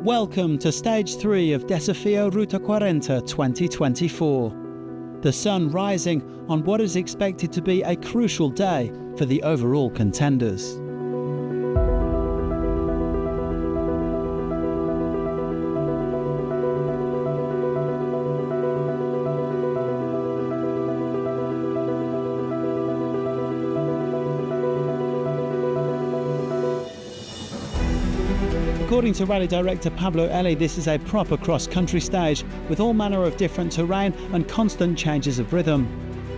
Welcome to Stage 3 of Desafío Ruta 40 2024. The sun rising on what is expected to be a crucial day for the overall contenders. According to rally director Pablo Eli, this is a proper cross-country stage with all manner of different terrain and constant changes of rhythm.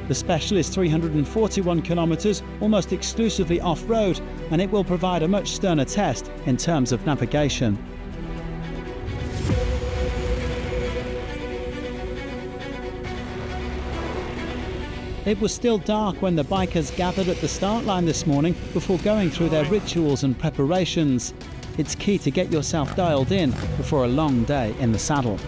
The special is 341 kilometres, almost exclusively off-road, and it will provide a much sterner test in terms of navigation. It was still dark when the bikers gathered at the start line this morning before going through their rituals and preparations. It's key to get yourself dialed in before a long day in the saddle.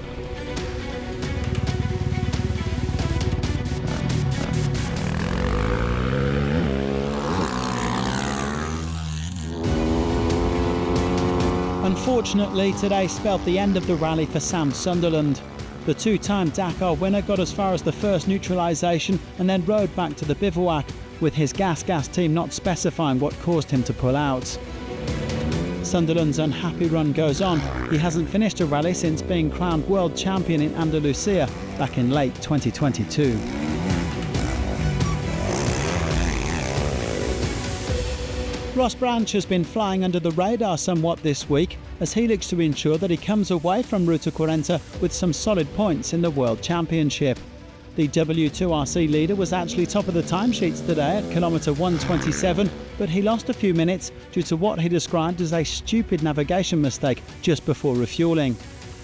Unfortunately, today spelled the end of the rally for Sam Sunderland. The two-time Dakar winner got as far as the first neutralisation and then rode back to the bivouac, with his gas team not specifying what caused him to pull out. Sunderland's unhappy run goes on. He hasn't finished a rally since being crowned world champion in Andalusia back in late 2022. Ross Branch has been flying under the radar somewhat this week as he looks to ensure that he comes away from Ruta 40 with some solid points in the World Championship. The W2RC leader was actually top of the timesheets today at kilometre 127, but he lost a few minutes due to what he described as a stupid navigation mistake just before refuelling.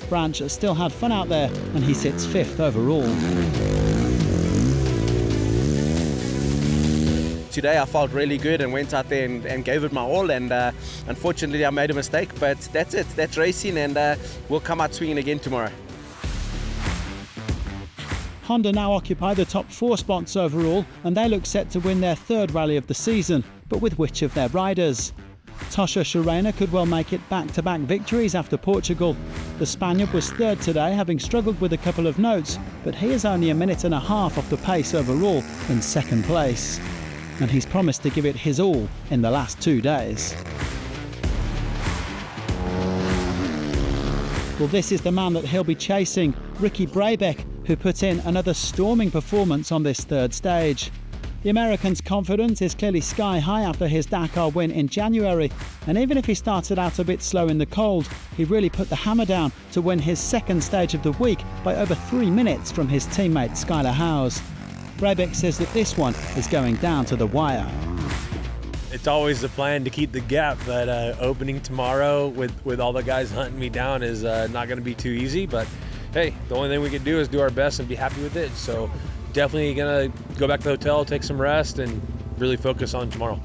Branch still had fun out there and he sits 5th overall. Today I felt really good and went out there and gave it my all, and unfortunately I made a mistake, but that's it, that's racing, and we'll come out swinging again tomorrow. Honda now occupy the top 4 spots overall, and they look set to win their 3rd rally of the season, but with which of their riders? Tosha Shirena could well make it back-to-back victories after Portugal. The Spaniard was 3rd today, having struggled with a couple of notes, but he is only a minute and a half off the pace overall in 2nd place. And he's promised to give it his all in the last 2 days. Well, this is the man that he'll be chasing, Ricky Brabeck, who put in another storming performance on this 3rd stage. The American's confidence is clearly sky high after his Dakar win in January, and even if he started out a bit slow in the cold, he really put the hammer down to win his 2nd stage of the week by over 3 minutes from his teammate Skylar Howes. Brabeck says that this one is going down to the wire. It's always the plan to keep the gap, but opening tomorrow with all the guys hunting me down is not going to be too easy, but hey, the only thing we can do is do our best and be happy with it. So definitely going to go back to the hotel, take some rest, and really focus on tomorrow.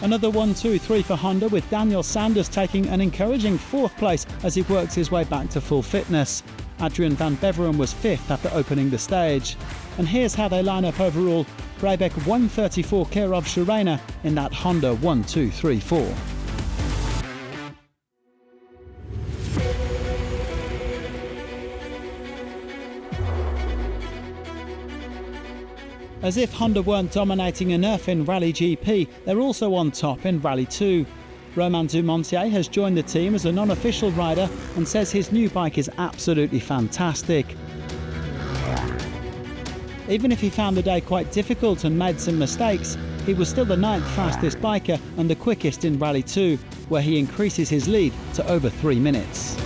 Another 1-2-3 for Honda, with Daniel Sanders taking an encouraging 4th place as he works his way back to full fitness. Adrian van Beveren was 5th after opening the stage. And here's how they line up overall. Brabeck 134 clear of Shirena in that Honda 1-2-3-4. As if Honda weren't dominating enough in Rally GP, they're also on top in Rally 2. Romain Dumontier has joined the team as a non-official rider and says his new bike is absolutely fantastic. Even if he found the day quite difficult and made some mistakes, he was still the 9th fastest biker and the quickest in Rally 2, where he increases his lead to over 3 minutes.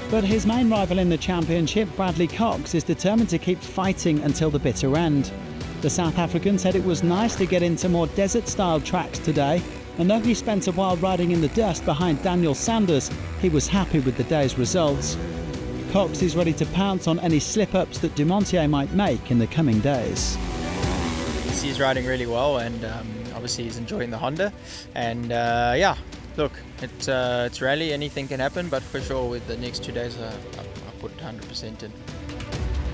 But his main rival in the championship, Bradley Cox, is determined to keep fighting until the bitter end. The South African said it was nice to get into more desert-style tracks today, and though he spent a while riding in the dust behind Daniel Sanders, he was happy with the day's results. Cox is ready to pounce on any slip-ups that Dumontier might make in the coming days. He's riding really well, and obviously he's enjoying the Honda, and look, it's rally, anything can happen, but for sure with the next 2 days I put 100% in.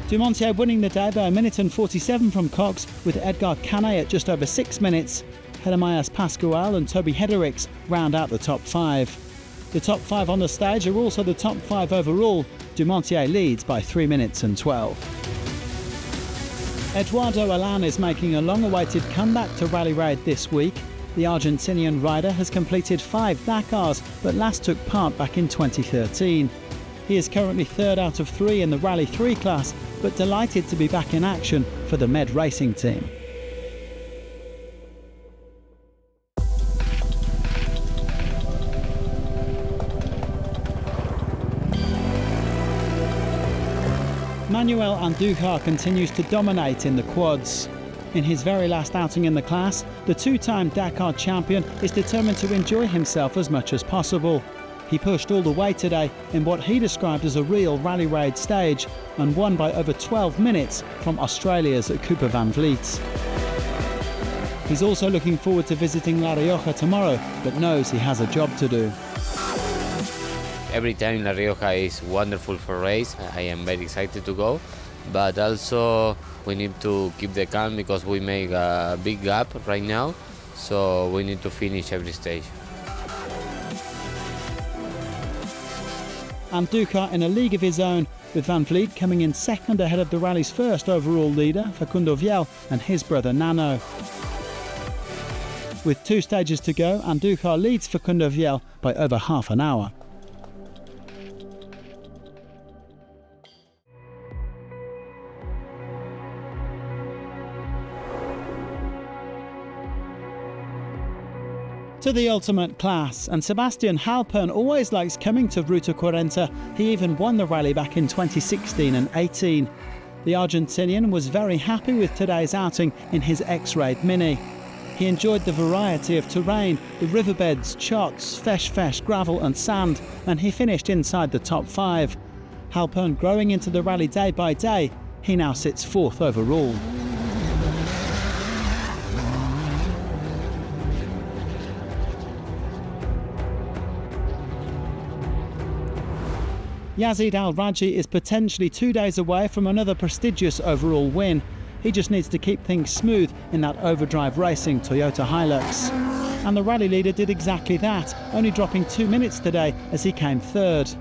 Dumontier winning the day by 1 minute and 47 from Cox, with Edgar Canet at just over 6 minutes. Jeremias Pascual and Toby Hedericks round out the top 5. The top 5 on the stage are also the top 5 overall. Dumontier leads by 3 minutes and 12. Eduardo Alan is making a long-awaited comeback to Rally Raid this week. The Argentinian rider has completed 5 Dakars, but last took part back in 2013. He is currently 3rd out of 3 in the Rally 3 class, but delighted to be back in action for the Med Racing team. Manuel Andújar continues to dominate in the quads. In his very last outing in the class, the 2-time Dakar champion is determined to enjoy himself as much as possible. He pushed all the way today in what he described as a real Rally Raid stage and won by over 12 minutes from Australia's Cooper Van Vliet. He's also looking forward to visiting La Rioja tomorrow, but knows he has a job to do. Every time La Rioja is wonderful for race. I am very excited to go, but also we need to keep the calm because we make a big gap right now, so we need to finish every stage. Andújar in a league of his own, with Van Vliet coming in 2nd ahead of the rally's first overall leader, Facundo Viel, and his brother Nano. With 2 stages to go, Andújar leads Facundo Viel by over half an hour. To the ultimate class, and Sebastian Halpern always likes coming to Ruta 40. He even won the rally back in 2016 and 18. The Argentinian was very happy with today's outing in his X-Raid Mini. He enjoyed the variety of terrain, the riverbeds, chots, fesh, gravel and sand, and he finished inside the top 5. Halpern growing into the rally day by day, he now sits 4th overall. Yazid Al-Raji is potentially 2 days away from another prestigious overall win. He just needs to keep things smooth in that overdrive racing Toyota Hilux. And the rally leader did exactly that, only dropping 2 minutes today as he came 3rd.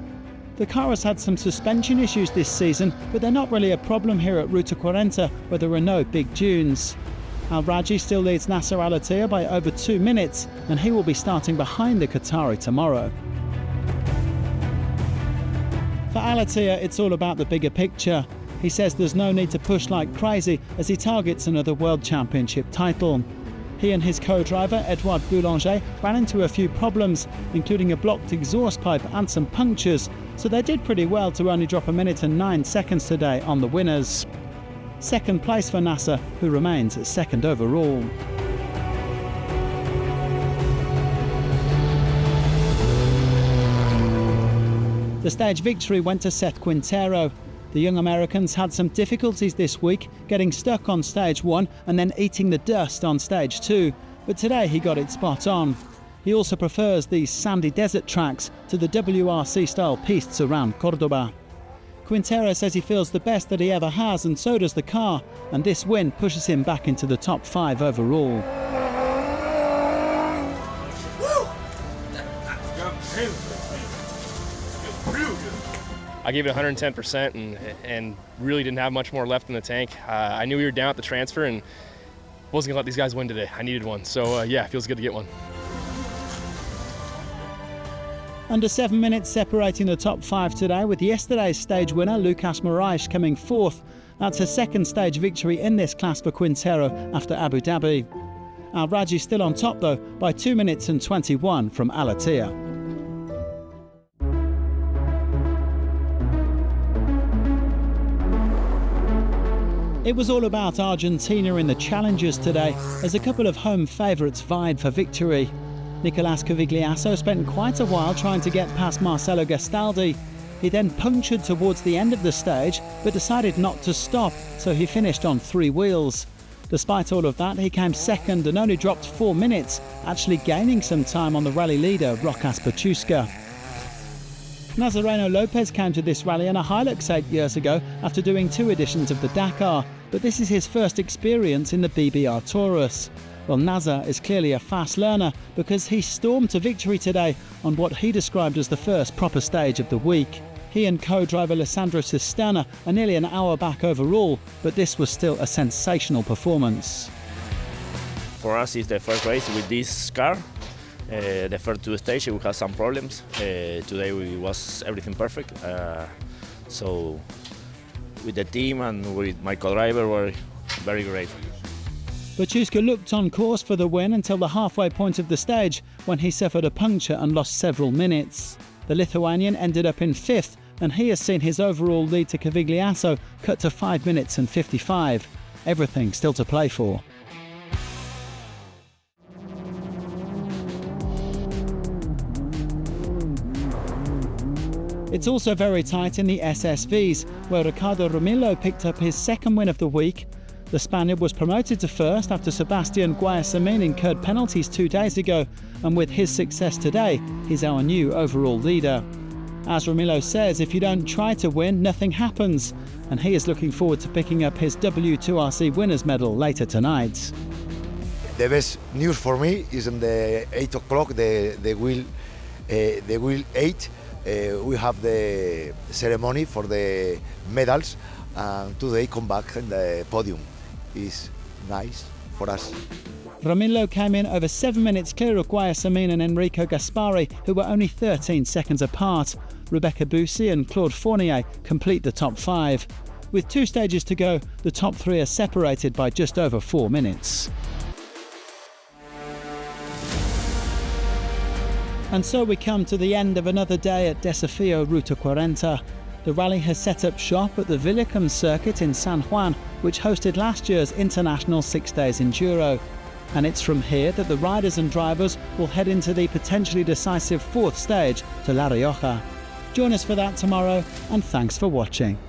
The car has had some suspension issues this season, but they're not really a problem here at Ruta 40, where there are no big dunes. Al-Raji still leads Nasser Al-Attiyah by over 2 minutes, and he will be starting behind the Qatari tomorrow. For Al-Attiyah, it's all about the bigger picture. He says there's no need to push like crazy as he targets another World Championship title. He and his co-driver, Edouard Boulanger, ran into a few problems, including a blocked exhaust pipe and some punctures, so they did pretty well to only drop 1 minute and 9 seconds today on the winners. 2nd place for Nasser, who remains 2nd overall. The stage victory went to Seth Quintero. The young Americans had some difficulties this week, getting stuck on stage 1 and then eating the dust on stage 2, but today he got it spot on. He also prefers these sandy desert tracks to the WRC-style pistes around Cordoba. Quintero says he feels the best that he ever has, and so does the car, and this win pushes him back into the top 5 overall. I gave it 110% and really didn't have much more left in the tank. I knew we were down at the transfer and wasn't gonna let these guys win today. I needed one, so yeah, it feels good to get one. Under 7 minutes separating the top 5 today, with yesterday's stage winner Lucas Moraes coming 4th. That's a 2nd stage victory in this class for Quintero after Abu Dhabi. Al-Raji still on top though by 2 minutes and 21 from Al-Attiyah. It was all about Argentina in the Challengers today, as a couple of home favourites vied for victory. Nicolas Covigliasso spent quite a while trying to get past Marcelo Gastaldi. He then punctured towards the end of the stage, but decided not to stop, so he finished on 3 wheels. Despite all of that, he came 2nd and only dropped 4 minutes, actually gaining some time on the rally leader, Rokas Pachuska. Nazareno Lopez came to this rally in a Hilux 8 years ago after doing 2 editions of the Dakar, but this is his first experience in the BBR Taurus. Well, Nazar is clearly a fast learner because he stormed to victory today on what he described as the first proper stage of the week. He and co-driver Alessandro Cisterna are nearly an hour back overall, but this was still a sensational performance. For us, it's the first race with this car. The first two stages we had some problems. Today was everything perfect. So with the team and with my co-driver were very great. Baciuszka looked on course for the win until the halfway point of the stage when he suffered a puncture and lost several minutes. The Lithuanian ended up in 5th, and he has seen his overall lead to Cavigliasso cut to 5 minutes and 55. Everything still to play for. It's also very tight in the SSVs, where Ricardo Romillo picked up his second win of the week. The Spaniard was promoted to first after Sebastian Guayasamín incurred penalties 2 days ago, and with his success today, he's our new overall leader. As Romillo says, if you don't try to win, nothing happens, and he is looking forward to picking up his W2RC winners medal later tonight. The best news for me is in the 8 o'clock, the wheel 8. We have the ceremony for the medals, and today come back in the podium. Is nice for us. Romillo came in over 7 minutes clear of Guayasamín and Enrico Gaspari, who were only 13 seconds apart. Rebecca Bussi and Claude Fournier complete the top 5. With 2 stages to go, the top 3 are separated by just over 4 minutes. And so we come to the end of another day at Desafío Ruta 40. The rally has set up shop at the Villicum circuit in San Juan, which hosted last year's international 6 days enduro. And it's from here that the riders and drivers will head into the potentially decisive 4th stage to La Rioja. Join us for that tomorrow, and thanks for watching.